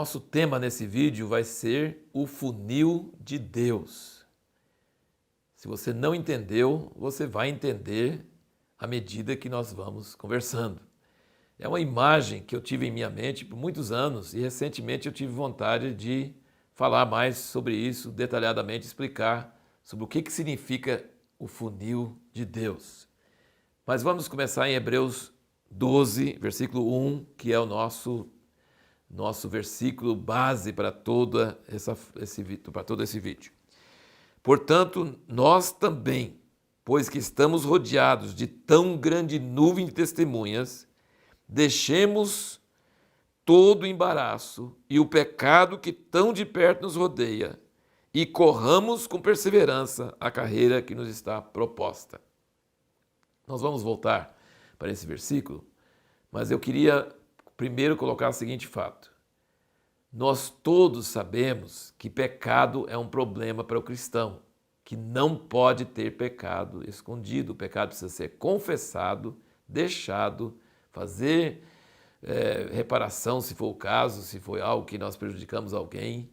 nosso tema nesse vídeo vai ser o funil de Deus. Se você não entendeu, você vai entender à medida que nós vamos conversando. É uma imagem que eu tive em minha mente por muitos anos e recentemente eu tive vontade de falar mais sobre isso, detalhadamente explicar sobre o que significa o funil de Deus. Mas vamos começar em Hebreus 12, versículo 1, que é o nosso versículo base para todo esse vídeo. Portanto, nós também, pois que estamos rodeados de tão grande nuvem de testemunhas, deixemos todo o embaraço e o pecado que tão de perto nos rodeia e corramos com perseverança a carreira que nos está proposta. Nós vamos voltar para esse versículo, mas eu queria primeiro colocar o seguinte fato. Nós todos sabemos que pecado é um problema para o cristão, que não pode ter pecado escondido. O pecado precisa ser confessado, deixado, fazer reparação, se for o caso, se foi algo que nós prejudicamos alguém,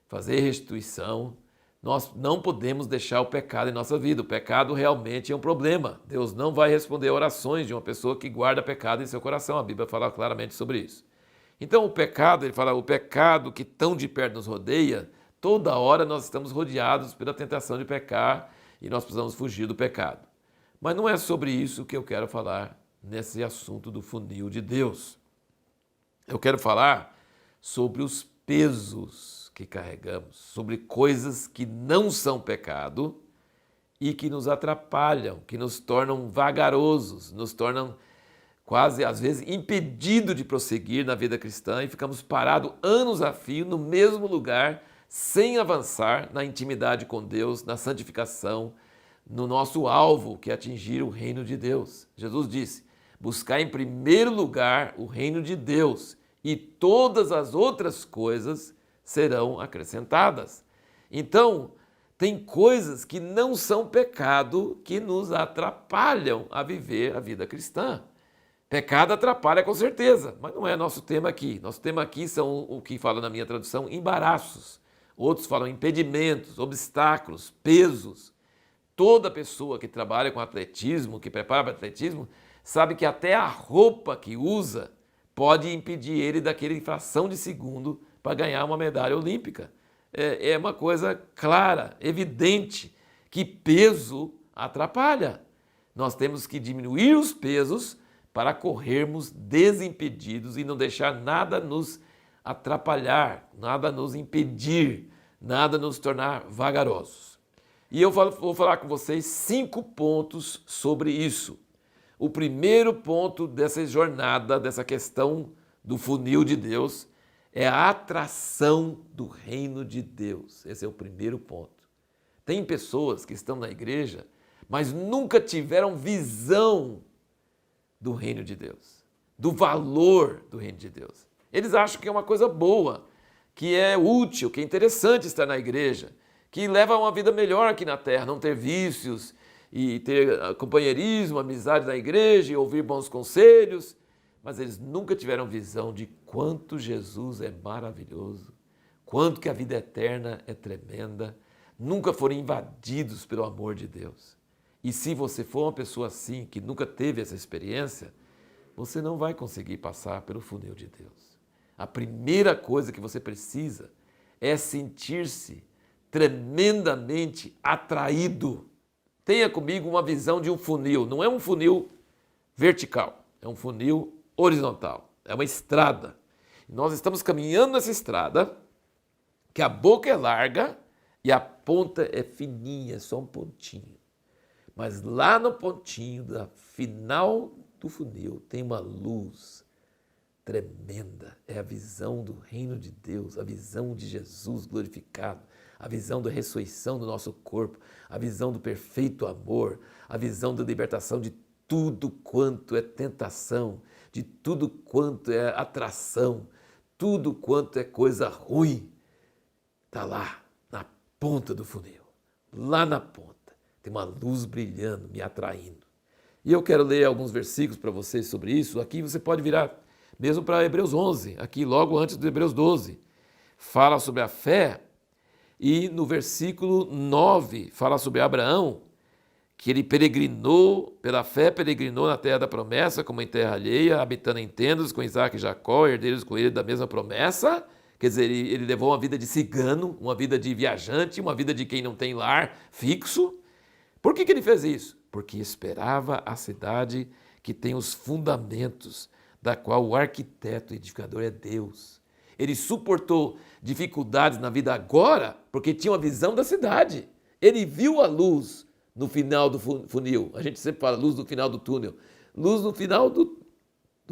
fazer restituição. Nós não podemos deixar o pecado em nossa vida. O pecado realmente é um problema. Deus não vai responder orações de uma pessoa que guarda pecado em seu coração. A Bíblia fala claramente sobre isso. Então o pecado, ele fala, o pecado que tão de perto nos rodeia, toda hora nós estamos rodeados pela tentação de pecar e nós precisamos fugir do pecado. Mas não é sobre isso que eu quero falar nesse assunto do funil de Deus. Eu quero falar sobre os pesos que carregamos, sobre coisas que não são pecado e que nos atrapalham, que nos tornam vagarosos, nos tornam quase, às vezes, impedidos de prosseguir na vida cristã e ficamos parados anos a fio no mesmo lugar, sem avançar na intimidade com Deus, na santificação, no nosso alvo, que é atingir o reino de Deus. Jesus disse, buscar em primeiro lugar o reino de Deus e todas as outras coisas serão acrescentadas. Então, tem coisas que não são pecado que nos atrapalham a viver a vida cristã. Pecado atrapalha com certeza, mas não é nosso tema aqui. Nosso tema aqui são o que fala na minha tradução, embaraços. Outros falam impedimentos, obstáculos, pesos. Toda pessoa que trabalha com atletismo, que prepara para atletismo, sabe que até a roupa que usa pode impedir ele daquela fração de segundo para ganhar uma medalha olímpica. É uma coisa clara, evidente, que peso atrapalha. Nós temos que diminuir os pesos para corrermos desimpedidos e não deixar nada nos atrapalhar, nada nos impedir, nada nos tornar vagarosos. E eu vou falar com vocês 5 pontos sobre isso. O primeiro ponto dessa jornada, dessa questão do funil de Deus, é a atração do reino de Deus. Esse é o primeiro ponto. Tem pessoas que estão na igreja, mas nunca tiveram visão do reino de Deus, do valor do reino de Deus. Eles acham que é uma coisa boa, que é útil, que é interessante estar na igreja, que leva a uma vida melhor aqui na terra, não ter vícios e ter companheirismo, amizade na igreja e ouvir bons conselhos, mas eles nunca tiveram visão de quanto Jesus é maravilhoso, quanto que a vida eterna é tremenda, nunca foram invadidos pelo amor de Deus. E se você for uma pessoa assim, que nunca teve essa experiência, você não vai conseguir passar pelo funil de Deus. A primeira coisa que você precisa é sentir-se tremendamente atraído. Tenha comigo uma visão de um funil. Não é um funil vertical, é um funil horizontal. É uma estrada. Nós estamos caminhando nessa estrada, que a boca é larga e a ponta é fininha, só um pontinho. Mas lá no pontinho, da final do funil, tem uma luz tremenda. É a visão do reino de Deus, a visão de Jesus glorificado, a visão da ressurreição do nosso corpo, a visão do perfeito amor, a visão da libertação de tudo quanto é tentação, de tudo quanto é atração, tudo quanto é coisa ruim. Está lá, na ponta do funil, lá na ponta. Tem uma luz brilhando, me atraindo. E eu quero ler alguns versículos para vocês sobre isso. Aqui você pode virar mesmo para Hebreus 11, aqui logo antes do Hebreus 12. fala sobre a fé, e no versículo 9 fala sobre Abraão, que ele peregrinou, pela fé peregrinou na terra da promessa, como em terra alheia, habitando em tendas com Isaac e Jacó, herdeiros com ele da mesma promessa. Quer dizer, ele levou uma vida de cigano, uma vida de viajante, uma vida de quem não tem lar fixo. Por que ele fez isso? Porque esperava a cidade que tem os fundamentos, da qual o arquiteto e edificador é Deus. Ele suportou dificuldades na vida agora porque tinha uma visão da cidade. Ele viu a luz no final do funil. A gente sempre fala luz no final do túnel. Luz no final do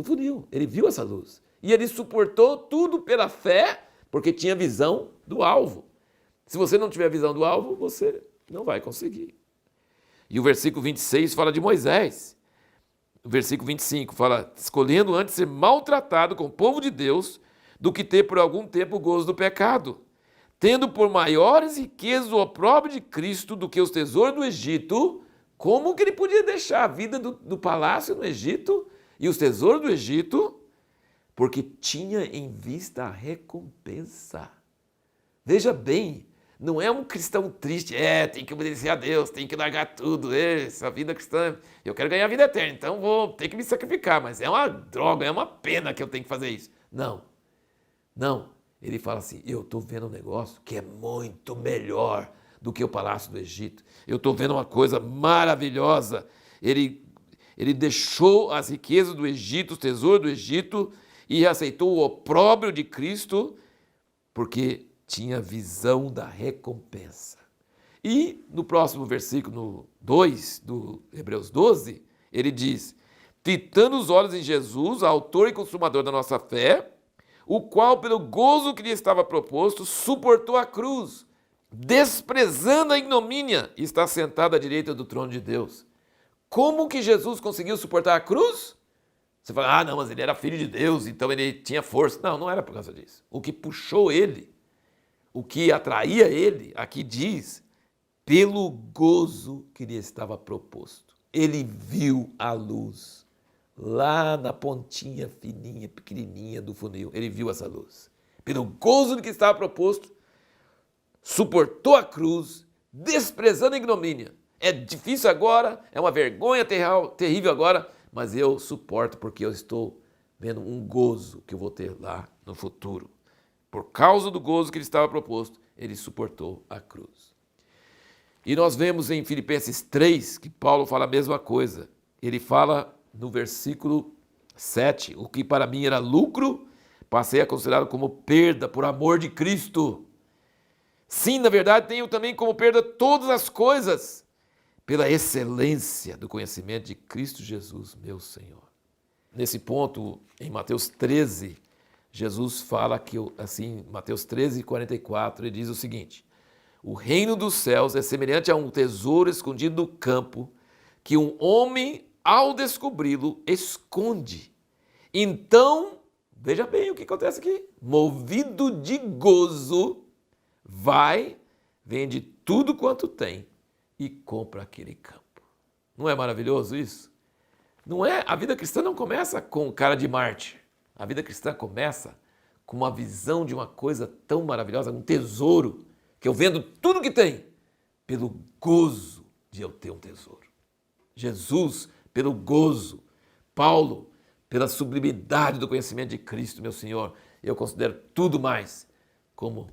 funil. Ele viu essa luz. E ele suportou tudo pela fé porque tinha visão do alvo. Se você não tiver visão do alvo, você não vai conseguir. E o versículo 26 fala de Moisés. O versículo 25 fala, escolhendo antes ser maltratado com o povo de Deus do que ter por algum tempo o gozo do pecado, tendo por maiores riquezas o opróbrio de Cristo do que os tesouros do Egito. Como que ele podia deixar a vida do palácio no Egito e os tesouros do Egito? Porque tinha em vista a recompensa. Veja bem, não é um cristão triste, tem que obedecer a Deus, tem que largar tudo, essa vida cristã, eu quero ganhar a vida eterna, então vou ter que me sacrificar, mas é uma droga, é uma pena que eu tenho que fazer isso. Não, ele fala assim, eu estou vendo um negócio que é muito melhor do que o palácio do Egito, eu estou vendo uma coisa maravilhosa. Ele deixou as riquezas do Egito, os tesouros do Egito, e aceitou o opróbrio de Cristo, porque tinha visão da recompensa. E no próximo versículo 2 do Hebreus 12, ele diz, fitando os olhos em Jesus, autor e consumador da nossa fé, o qual, pelo gozo que lhe estava proposto, suportou a cruz, desprezando a ignomínia, e está sentado à direita do trono de Deus. Como que Jesus conseguiu suportar a cruz? Você fala, não, mas ele era filho de Deus, então ele tinha força. Não era por causa disso. O que puxou ele, o que atraía ele, aqui diz, pelo gozo que lhe estava proposto. Ele viu a luz lá na pontinha fininha, pequenininha do funil. Ele viu essa luz. Pelo gozo do que estava proposto, suportou a cruz, desprezando a ignomínia. É difícil agora, é uma vergonha terrível agora, mas eu suporto porque eu estou vendo um gozo que eu vou ter lá no futuro. Por causa do gozo que lhe estava proposto, ele suportou a cruz. E nós vemos em Filipenses 3 que Paulo fala a mesma coisa. Ele fala no versículo 7, o que para mim era lucro, passei a considerar como perda por amor de Cristo. Sim, na verdade, tenho também como perda todas as coisas, pela excelência do conhecimento de Cristo Jesus, meu Senhor. Nesse ponto, em Mateus 13, Jesus fala que, assim, Mateus 13, 44, ele diz o seguinte, o reino dos céus é semelhante a um tesouro escondido no campo, que um homem, ao descobri-lo, esconde. Então, veja bem o que acontece aqui, movido de gozo, vai, vende tudo quanto tem e compra aquele campo. Não é maravilhoso isso? Não é? A vida cristã não começa com cara de mártir. A vida cristã começa com uma visão de uma coisa tão maravilhosa, um tesouro, que eu vendo tudo que tem, pelo gozo de eu ter um tesouro. Jesus, pelo gozo. Paulo, pela sublimidade do conhecimento de Cristo, meu Senhor. Eu considero tudo mais como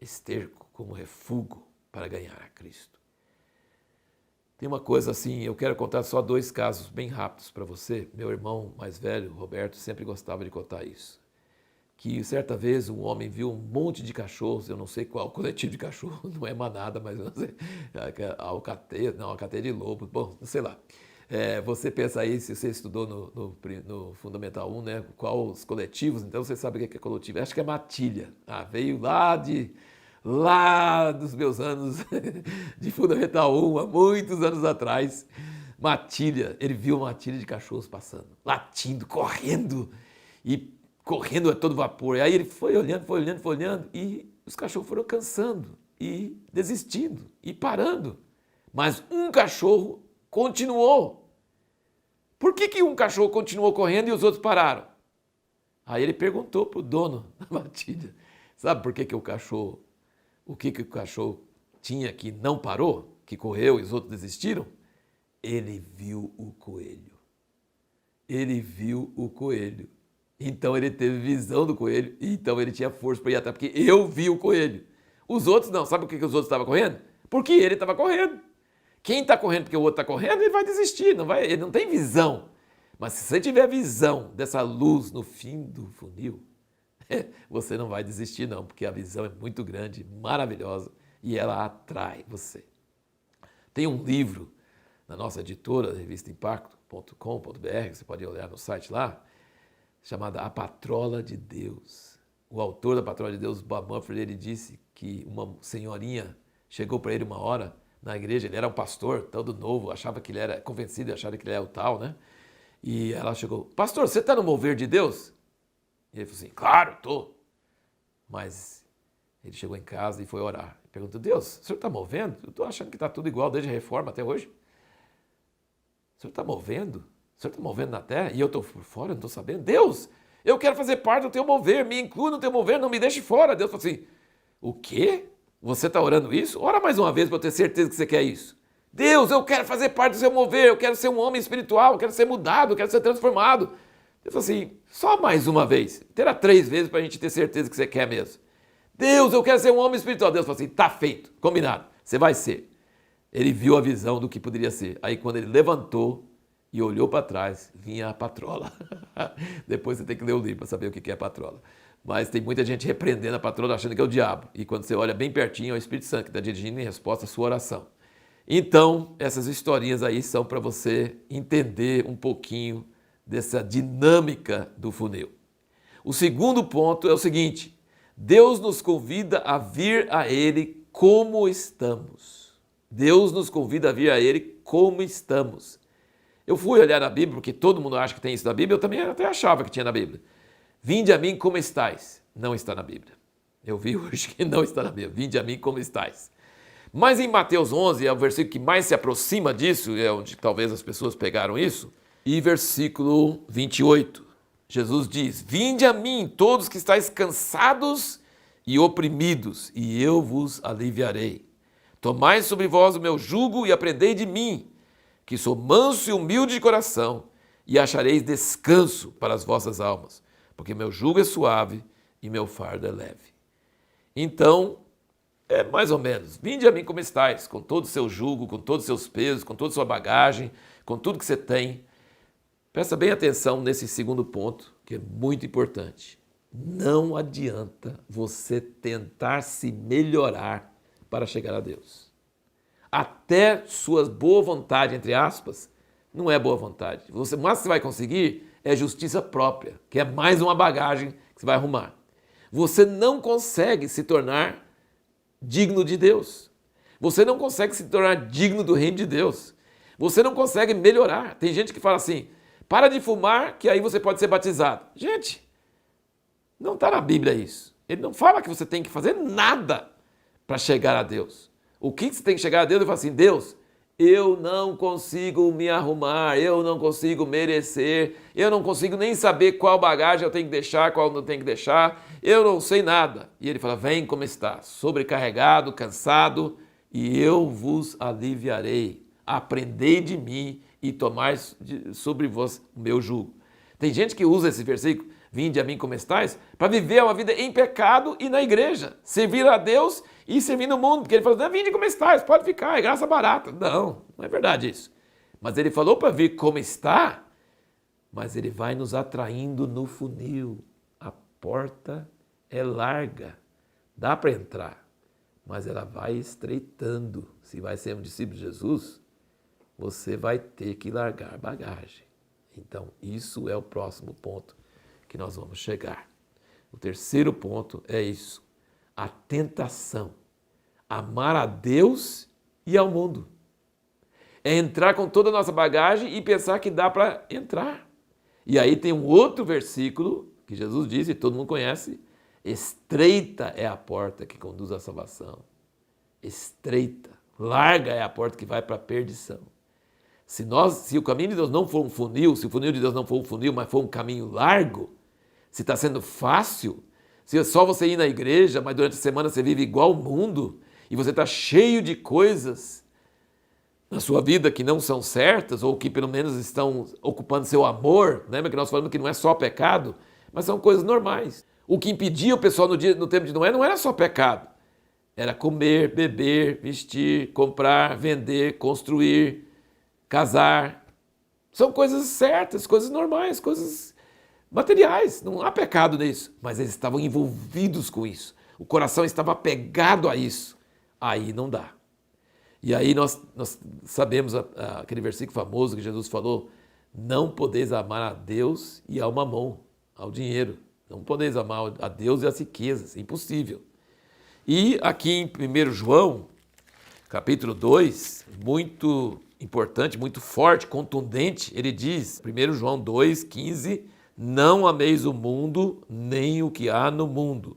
esterco, como refúgio para ganhar a Cristo. Tem uma coisa assim, eu quero contar só 2 casos bem rápidos para você. Meu irmão mais velho, Roberto, sempre gostava de contar isso. Que certa vez um homem viu um monte de cachorros, eu não sei qual coletivo de cachorro, não é manada, mas eu não sei, alcateia de lobo, bom, não sei lá. Você pensa aí, se você estudou no Fundamental 1, né, qual os coletivos, então você sabe o que é coletivo. Acho que é matilha. Veio lá dos meus anos de Fundamental 1, há muitos anos atrás, matilha. Ele viu uma matilha de cachorros passando, latindo, correndo a todo vapor. E aí ele foi olhando, e os cachorros foram cansando e desistindo e parando. Mas um cachorro continuou. Por que um cachorro continuou correndo e os outros pararam? Aí ele perguntou para o dono da matilha, Sabe por que que o cachorro, o que que o cachorro tinha que não parou, que correu e os outros desistiram? Ele viu o coelho. Ele viu o coelho. Então ele teve visão do coelho, então ele tinha força para ir atrás, porque eu vi o coelho. Os outros não, sabe por que que os outros estavam correndo? Porque ele estava correndo. Quem está correndo porque o outro está correndo, ele vai desistir, ele não tem visão. Mas se você tiver visão dessa luz no fim do funil, você não vai desistir não, porque a visão é muito grande, maravilhosa e ela atrai você. Tem um livro na nossa editora, revistaImpacto.com.br, você pode olhar no site lá, chamada A Patrola de Deus. O autor da Patrola de Deus, Bob Mumford, ele disse que uma senhorinha chegou para ele uma hora na igreja, ele era um pastor, todo novo, achava que ele era convencido, achava que ele era o tal, né? E ela chegou, pastor, você está no mover de Deus? E ele falou assim, claro, estou. Mas ele chegou em casa e foi orar. Perguntou, Deus, o senhor está movendo? Eu estou achando que está tudo igual desde a reforma até hoje. O senhor está movendo? O senhor está movendo na terra? E eu estou por fora, eu não estou sabendo. Deus, eu quero fazer parte do teu mover, me inclua no teu mover, não me deixe fora. Deus falou assim, o quê? Você está orando isso? Ora mais uma vez para eu ter certeza que você quer isso. Deus, eu quero fazer parte do seu mover, eu quero ser um homem espiritual, eu quero ser mudado, eu quero ser transformado. Deus falou assim, só mais uma vez. Terá 3 vezes para a gente ter certeza que você quer mesmo. Deus, eu quero ser um homem espiritual. Deus falou assim, tá feito, combinado, você vai ser. Ele viu a visão do que poderia ser. Aí quando ele levantou e olhou para trás, vinha a patrola. Depois você tem que ler o livro para saber o que é a patrola. Mas tem muita gente repreendendo a patrola achando que é o diabo. E quando você olha bem pertinho, é o Espírito Santo que está dirigindo em resposta à sua oração. Então, essas historinhas aí são para você entender um pouquinho dessa dinâmica do funil. O segundo ponto é o seguinte, Deus nos convida a vir a Ele como estamos. Deus nos convida a vir a Ele como estamos. Eu fui olhar na Bíblia, porque todo mundo acha que tem isso na Bíblia, eu também até achava que tinha na Bíblia. Vinde a mim como estais. Não está na Bíblia. Eu vi hoje que não está na Bíblia. Vinde a mim como estais. Mas em Mateus 11, é o versículo que mais se aproxima disso, é onde talvez as pessoas pegaram isso, e versículo 28, Jesus diz, vinde a mim todos que estáis cansados e oprimidos, e eu vos aliviarei. Tomai sobre vós o meu jugo e aprendei de mim, que sou manso e humilde de coração, e achareis descanso para as vossas almas, porque meu jugo é suave e meu fardo é leve. Então, é mais ou menos, vinde a mim como estáis, com todo o seu jugo, com todos os seus pesos, com toda a sua bagagem, com tudo que você tem. Presta bem atenção nesse segundo ponto, que é muito importante. Não adianta você tentar se melhorar para chegar a Deus. Até sua boa vontade, entre aspas, não é boa vontade. O máximo que você vai conseguir é justiça própria, que é mais uma bagagem que você vai arrumar. Você não consegue se tornar digno de Deus. Você não consegue se tornar digno do reino de Deus. Você não consegue melhorar. Tem gente que fala assim, para de fumar que aí você pode ser batizado. Gente, não está na Bíblia isso. Ele não fala que você tem que fazer nada para chegar a Deus. O que você tem que chegar a Deus? Ele fala assim, Deus, eu não consigo me arrumar, eu não consigo merecer, eu não consigo nem saber qual bagagem eu tenho que deixar, qual não tenho que deixar, eu não sei nada. E ele fala, vem como está, sobrecarregado, cansado, e eu vos aliviarei. Aprendei de mim e tomai sobre vós o meu jugo. Tem gente que usa esse versículo, vinde a mim como estais, para viver uma vida em pecado e na igreja, servir a Deus e servir no mundo, porque ele falou, não, vinde como estais, pode ficar, é graça barata. Não, não é verdade isso. Mas ele falou para vir como está, mas ele vai nos atraindo no funil. A porta é larga, dá para entrar, mas ela vai estreitando. Se vai ser um discípulo de Jesus, você vai ter que largar bagagem. Então, isso é o próximo ponto que nós vamos chegar. O terceiro ponto é isso, a tentação. Amar a Deus e ao mundo. É entrar com toda a nossa bagagem e pensar que dá para entrar. E aí tem um outro versículo que Jesus disse, e todo mundo conhece, estreita é a porta que conduz à salvação. Estreita, larga é a porta que vai para a perdição. Se o caminho de Deus não for um funil, se o funil de Deus não for um funil, mas for um caminho largo, se está sendo fácil, Se é só você ir na igreja, mas durante a semana você vive igual o mundo e você está cheio de coisas na sua vida que não são certas ou que pelo menos estão ocupando seu amor, lembra que nós falamos que não é só pecado, mas são coisas normais. O que impedia o pessoal no tempo de Noé não era só pecado, era comer, beber, vestir, comprar, vender, construir, casar. São coisas certas, coisas normais, coisas materiais, não há pecado nisso, mas eles estavam envolvidos com isso, o coração estava apegado a isso, aí não dá. E aí nós sabemos aquele versículo famoso que Jesus falou, não podeis amar a Deus e ao mamão, ao dinheiro, não podeis amar a Deus e as riquezas, impossível. E aqui em 1 João, capítulo 2, muito importante, muito forte, contundente, ele diz, 1 João 2,15, não ameis o mundo, nem o que há no mundo.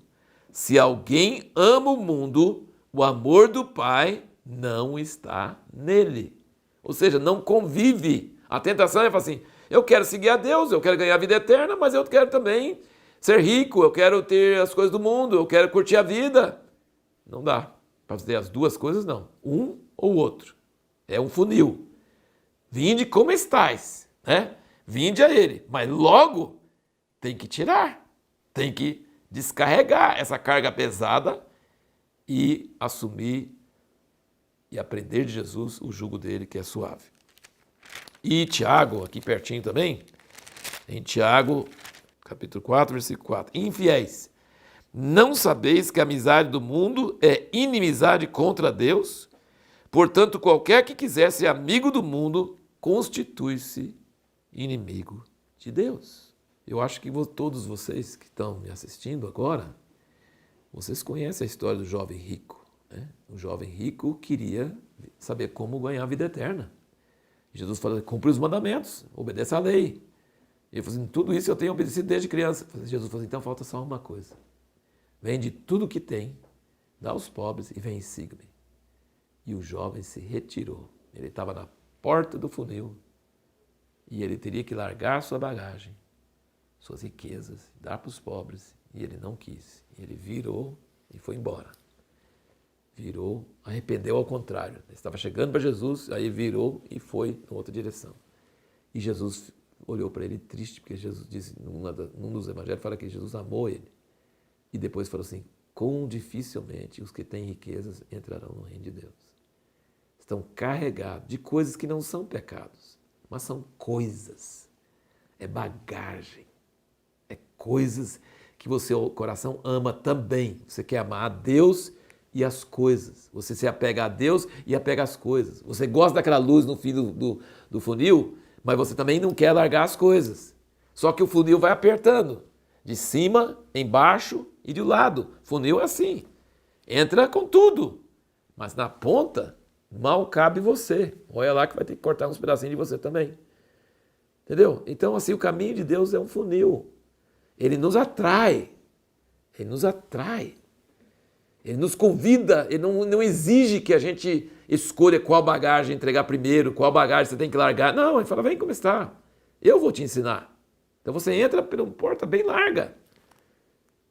Se alguém ama o mundo, o amor do Pai não está nele. Ou seja, não convive. A tentação é falar assim, eu quero seguir a Deus, eu quero ganhar a vida eterna, mas eu quero também ser rico, eu quero ter as coisas do mundo, eu quero curtir a vida. Não dá. Para fazer as duas coisas, não. Um ou outro. É um funil. Vinde como estais, né? Vinde a ele, mas logo tem que tirar, tem que descarregar essa carga pesada e assumir e aprender de Jesus o jugo dele que é suave. E Tiago, aqui pertinho também, em Tiago, capítulo 4, versículo 4, infiéis, não sabeis que a amizade do mundo é inimizade contra Deus? Portanto, qualquer que quiser ser amigo do mundo, constitui-se inimigo de Deus. Eu acho que todos vocês que estão me assistindo agora, vocês conhecem a história do jovem rico, né? O jovem rico queria saber como ganhar a vida eterna. Jesus falou, cumpre os mandamentos, obedeça à lei. Ele falou assim, tudo isso eu tenho obedecido desde criança. Jesus falou assim, então falta só uma coisa. Vende tudo que tem, dá aos pobres e vem e siga-me. E o jovem se retirou. Ele estava na porta do funil e ele teria que largar sua bagagem, suas riquezas, dar para os pobres, e ele não quis. Ele virou e foi embora. Virou, arrependeu ao contrário. Ele estava chegando para Jesus, aí virou e foi em outra direção. E Jesus olhou para ele triste, porque Jesus disse, num dos evangelhos, fala que Jesus amou ele. E depois falou assim, quão dificilmente os que têm riquezas entrarão no reino de Deus. Estão carregados de coisas que não são pecados, mas são coisas. É bagagem. É coisas que o coração ama também. Você quer amar a Deus e as coisas. Você se apega a Deus e apega às coisas. Você gosta daquela luz no fim do funil, mas você também não quer largar as coisas. Só que o funil vai apertando. De cima, embaixo e de lado. Funil é assim. Entra com tudo. Mas na ponta, mal cabe você. Olha lá que vai ter que cortar uns pedacinhos de você também. Entendeu? Então, assim, o caminho de Deus é um funil. Ele nos atrai. Ele nos atrai. Ele nos convida. Ele não exige que a gente escolha qual bagagem entregar primeiro, qual bagagem você tem que largar. Não, ele fala, vem como está. Eu vou te ensinar. Então você entra por uma porta bem larga.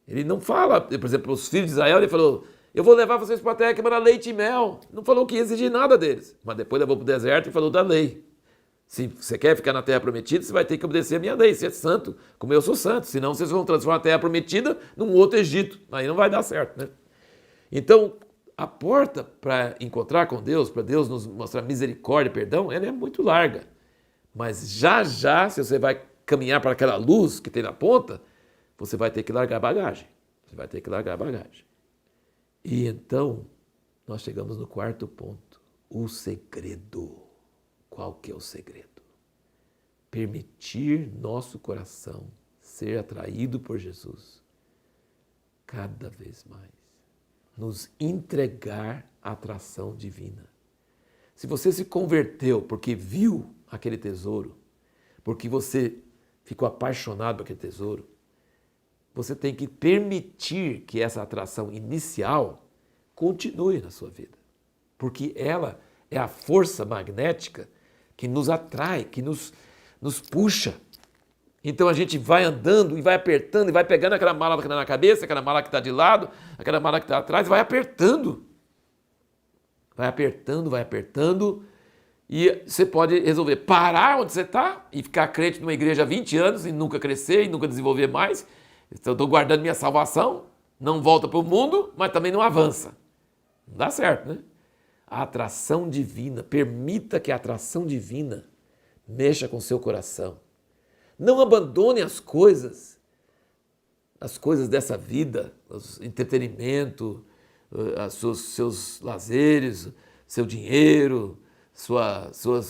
Ele não fala, por exemplo, os filhos de Israel, ele falou, eu vou levar vocês para a terra que manda leite e mel. Não falou que ia exigir nada deles. Mas depois levou para o deserto e falou da lei. Se você quer ficar na terra prometida, você vai ter que obedecer a minha lei, ser santo, como eu sou santo. Senão vocês vão transformar a terra prometida num outro Egito. Aí não vai dar certo, né? Então, a porta para encontrar com Deus, para Deus nos mostrar misericórdia e perdão, ela é muito larga. Mas já, se você vai caminhar para aquela luz que tem na ponta, você vai ter que largar a bagagem. Você vai ter que largar a bagagem. E então, nós chegamos no quarto ponto. O segredo. Qual que é o segredo? Permitir nosso coração ser atraído por Jesus cada vez mais. Nos entregar à atração divina. Se você se converteu porque viu aquele tesouro, porque você ficou apaixonado por aquele tesouro, você tem que permitir que essa atração inicial continue na sua vida. Porque ela é a força magnética que nos atrai, que nos puxa. Então a gente vai andando e vai apertando e vai pegando aquela mala que está na cabeça, aquela mala que está de lado, aquela mala que está atrás, vai apertando. Vai apertando, vai apertando. E você pode resolver parar onde você está e ficar crente numa igreja há 20 anos e nunca crescer e nunca desenvolver mais. Então, eu estou guardando minha salvação, não volta para o mundo, mas também não avança. Não dá certo, né? A atração divina, permita que a atração divina mexa com o seu coração. Não abandone as coisas dessa vida, o entretenimento, seus lazeres, seu dinheiro,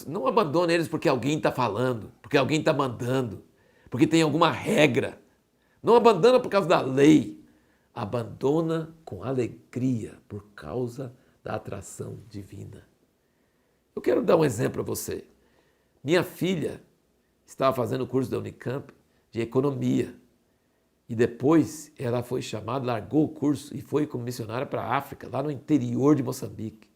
não abandone eles porque alguém está falando, porque alguém está mandando, porque tem alguma regra. Não abandona por causa da lei. Abandona com alegria por causa da atração divina. Eu quero dar um exemplo para você. Minha filha estava fazendo o curso da Unicamp de economia. E depois ela foi chamada, largou o curso e foi como missionária para a África, lá no interior de Moçambique.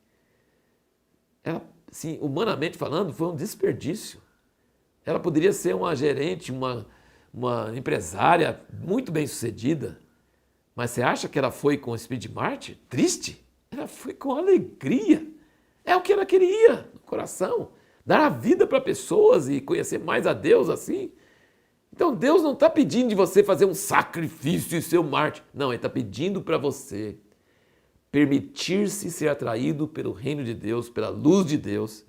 Ela, assim, humanamente falando, foi um desperdício. Ela poderia ser uma gerente, uma empresária muito bem sucedida. Mas você acha que ela foi com o espírito de Marte? Triste? Ela foi com alegria. É o que ela queria no coração. Dar a vida para pessoas e conhecer mais a Deus assim. Então Deus não está pedindo de você fazer um sacrifício e ser um mártir. Não, Ele está pedindo para você permitir-se ser atraído pelo reino de Deus, pela luz de Deus.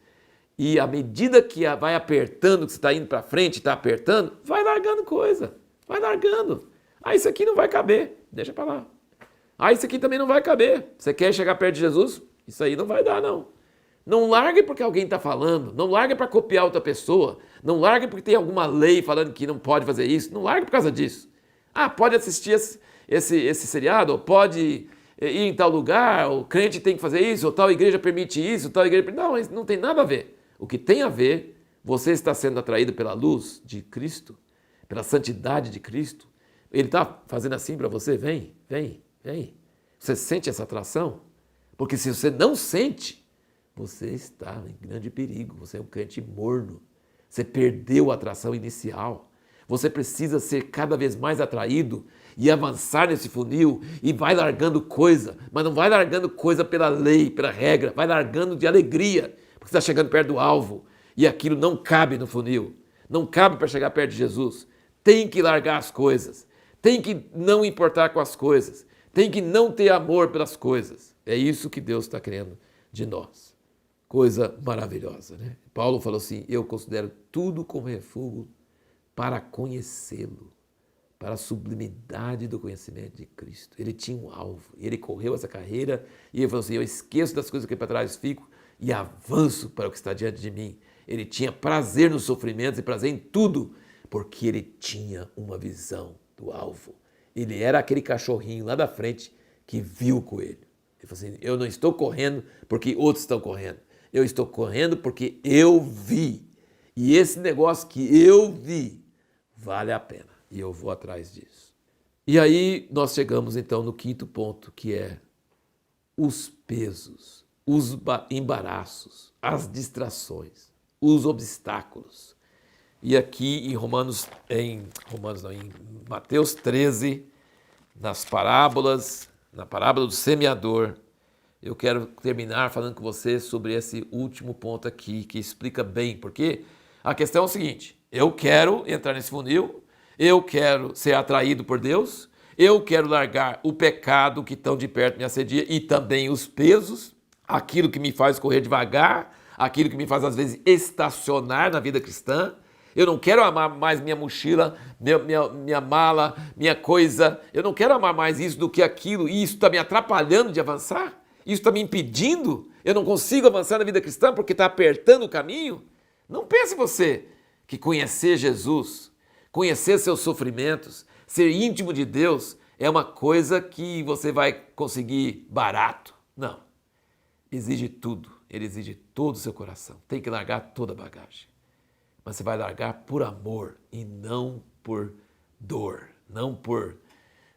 E à medida que vai apertando, que você está indo para frente, está apertando, vai largando coisa. Vai largando. Ah, isso aqui não vai caber. Deixa para lá. Ah, isso aqui também não vai caber. Você quer chegar perto de Jesus? Isso aí não vai dar, não. Não largue porque alguém está falando. Não largue para copiar outra pessoa. Não largue porque tem alguma lei falando que não pode fazer isso. Não largue por causa disso. Ah, pode assistir esse seriado, ou pode ir em tal lugar, o crente tem que fazer isso, ou tal igreja permite isso, tal igreja... Não, isso não tem nada a ver. O que tem a ver, você está sendo atraído pela luz de Cristo, pela santidade de Cristo. Ele está fazendo assim para você? Vem, vem, vem. Você sente essa atração? Porque se você não sente, você está em grande perigo. Você é um crente morno. Você perdeu a atração inicial. Você precisa ser cada vez mais atraído e avançar nesse funil e vai largando coisa, mas não vai largando coisa pela lei, pela regra, vai largando de alegria, porque você está chegando perto do alvo e aquilo não cabe no funil, não cabe para chegar perto de Jesus. Tem que largar as coisas, tem que não importar com as coisas, tem que não ter amor pelas coisas. É isso que Deus está querendo de nós. Coisa maravilhosa, né? Paulo falou assim, eu considero tudo como refúgio para conhecê-lo, para a sublimidade do conhecimento de Cristo. Ele tinha um alvo, e ele correu essa carreira, e ele falou assim, eu esqueço das coisas que para trás fico e avanço para o que está diante de mim. Ele tinha prazer nos sofrimentos e prazer em tudo, porque ele tinha uma visão do alvo. Ele era aquele cachorrinho lá da frente que viu o coelho. Ele falou assim, eu não estou correndo porque outros estão correndo. Eu estou correndo porque eu vi. E esse negócio que eu vi vale a pena. E eu vou atrás disso. E aí nós chegamos então no quinto ponto, que é os pesos, os embaraços, as distrações, os obstáculos. E aqui em Mateus 13, na parábola do semeador, eu quero terminar falando com você sobre esse último ponto aqui, que explica bem, porque a questão é o seguinte, eu quero entrar nesse funil, eu quero ser atraído por Deus, eu quero largar o pecado que tão de perto me assedia e também os pesos, aquilo que me faz correr devagar, aquilo que me faz às vezes estacionar na vida cristã. Eu não quero amar mais minha mochila, minha mala, minha coisa, eu não quero amar mais isso do que aquilo, e isso está me atrapalhando de avançar, isso está me impedindo, eu não consigo avançar na vida cristã porque está apertando o caminho. Não pense você que conhecer Jesus, conhecer seus sofrimentos, ser íntimo de Deus é uma coisa que você vai conseguir barato. Não. Exige tudo. Ele exige todo o seu coração. Tem que largar toda a bagagem. Mas você vai largar por amor e não por dor.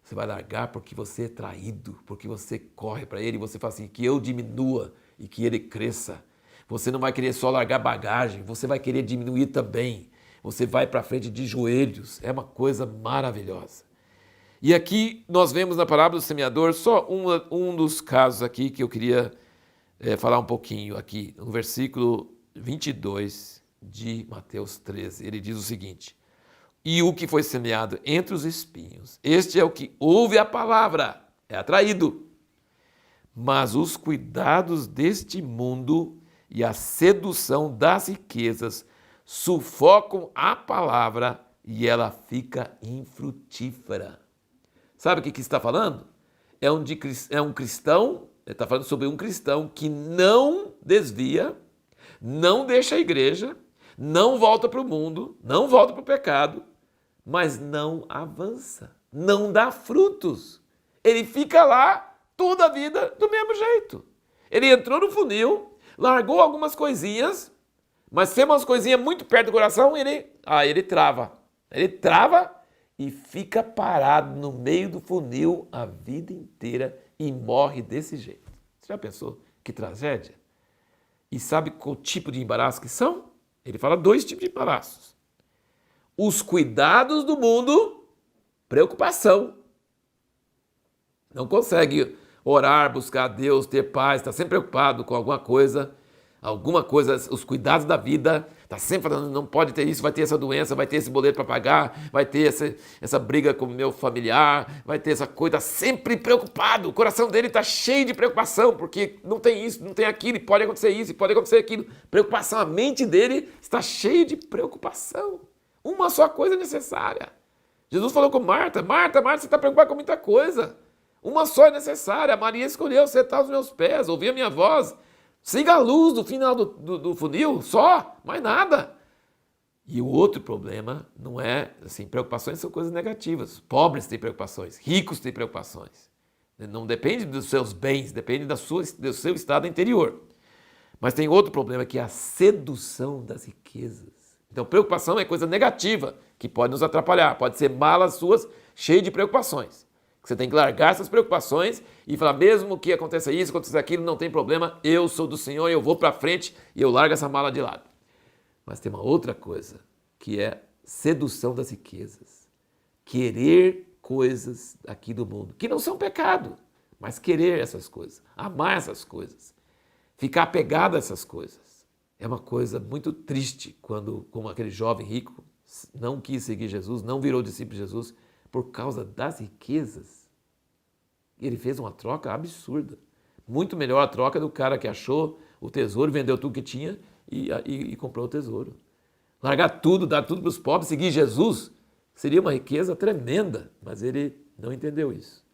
Você vai largar porque você é traído, porque você corre para Ele e você fala assim, que eu diminua e que Ele cresça. Você não vai querer só largar bagagem, você vai querer diminuir também. Você vai para frente de joelhos. É uma coisa maravilhosa. E aqui nós vemos na parábola do semeador só um dos casos aqui que eu queria falar um pouquinho aqui. No versículo 22 de Mateus 13, ele diz o seguinte: e o que foi semeado entre os espinhos, este é o que ouve a palavra, é atraído. Mas os cuidados deste mundo e a sedução das riquezas sufocam a palavra e ela fica infrutífera. Sabe o que está falando? É um cristão, ele está falando sobre um cristão que não desvia, não deixa a igreja, não volta para o mundo, não volta para o pecado, mas não avança, não dá frutos. Ele fica lá toda a vida do mesmo jeito. Ele entrou no funil, largou algumas coisinhas, mas se é umas coisinhas muito perto do coração, ele trava. Ele trava e fica parado no meio do funil a vida inteira e morre desse jeito. Você já pensou que tragédia? E sabe qual tipo de embaraço que são? Ele fala 2 tipos de embaraços. Os cuidados do mundo, preocupação. Não consegue orar, buscar a Deus, ter paz, está sempre preocupado com alguma coisa, os cuidados da vida, está sempre falando, não pode ter isso, vai ter essa doença, vai ter esse boleto para pagar, vai ter essa briga com o meu familiar, vai ter essa coisa, está sempre preocupado, o coração dele está cheio de preocupação, porque não tem isso, não tem aquilo, e pode acontecer isso, e pode acontecer aquilo. Preocupação, a mente dele está cheia de preocupação. Uma só coisa é necessária. Jesus falou com Marta, Marta, você está preocupada com muita coisa. Uma só é necessária. A Maria escolheu sentar aos meus pés, ouvir a minha voz. Siga a luz do final do funil, só, mais nada. E o outro problema não é, assim, preocupações são coisas negativas. Pobres têm preocupações, ricos têm preocupações. Não depende dos seus bens, depende do seu estado interior. Mas tem outro problema que é a sedução das riquezas. Então, preocupação é coisa negativa, que pode nos atrapalhar, pode ser malas suas, cheio de preocupações. Você tem que largar essas preocupações e falar, mesmo que aconteça isso, aconteça aquilo, não tem problema, eu sou do Senhor, eu vou para frente e eu largo essa mala de lado. Mas tem uma outra coisa, que é sedução das riquezas. Querer coisas aqui do mundo, que não são pecado, mas querer essas coisas, amar essas coisas, ficar apegado a essas coisas. É uma coisa muito triste quando, como aquele jovem rico, não quis seguir Jesus, não virou discípulo de Jesus, por causa das riquezas. E ele fez uma troca absurda. Muito melhor a troca do cara que achou o tesouro, vendeu tudo que tinha e comprou o tesouro. Largar tudo, dar tudo para os pobres, seguir Jesus, seria uma riqueza tremenda, mas ele não entendeu isso.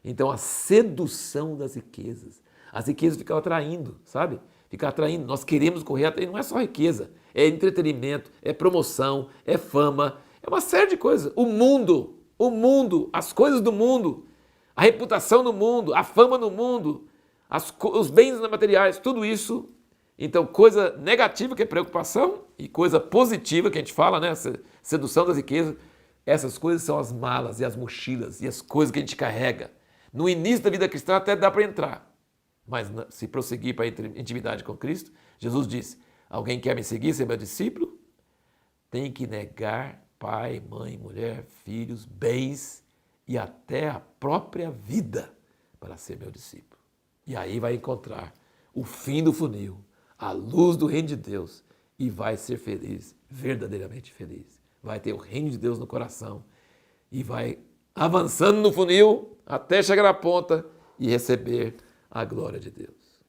Então a sedução das riquezas. As riquezas ficam atraindo, sabe? Fica atraindo. Nós queremos correr atrás, não é só riqueza, é entretenimento, é promoção, é fama, é uma série de coisas. O mundo, as coisas do mundo, a reputação no mundo, a fama no mundo, os bens materiais, tudo isso. Então, coisa negativa que é preocupação e coisa positiva que a gente fala, né? Sedução das riquezas. Essas coisas são as malas e as mochilas e as coisas que a gente carrega. No início da vida cristã até dá para entrar, mas se prosseguir para a intimidade com Cristo, Jesus disse, alguém quer me seguir, ser meu discípulo? Tem que negar pai, mãe, mulher, filhos, bens e até a própria vida para ser meu discípulo. E aí vai encontrar o fim do funil, a luz do reino de Deus e vai ser feliz, verdadeiramente feliz. Vai ter o reino de Deus no coração e vai avançando no funil até chegar à ponta e receber a glória de Deus.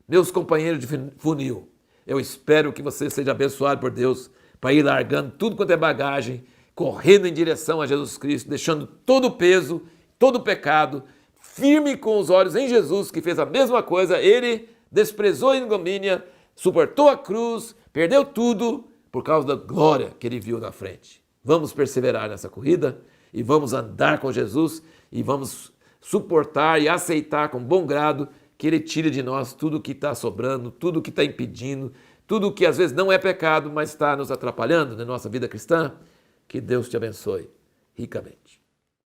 Meus companheiros de funil, eu espero que você seja abençoado por Deus para ir largando tudo quanto é bagagem, correndo em direção a Jesus Cristo, deixando todo o peso, todo o pecado, firme com os olhos em Jesus, que fez a mesma coisa. Ele desprezou a ignomínia, suportou a cruz, perdeu tudo por causa da glória que ele viu na frente. Vamos perseverar nessa corrida e vamos andar com Jesus e vamos suportar e aceitar com bom grado que ele tire de nós tudo que está sobrando, tudo que está impedindo, tudo que às vezes não é pecado, mas está nos atrapalhando na nossa vida cristã. Que Deus te abençoe ricamente.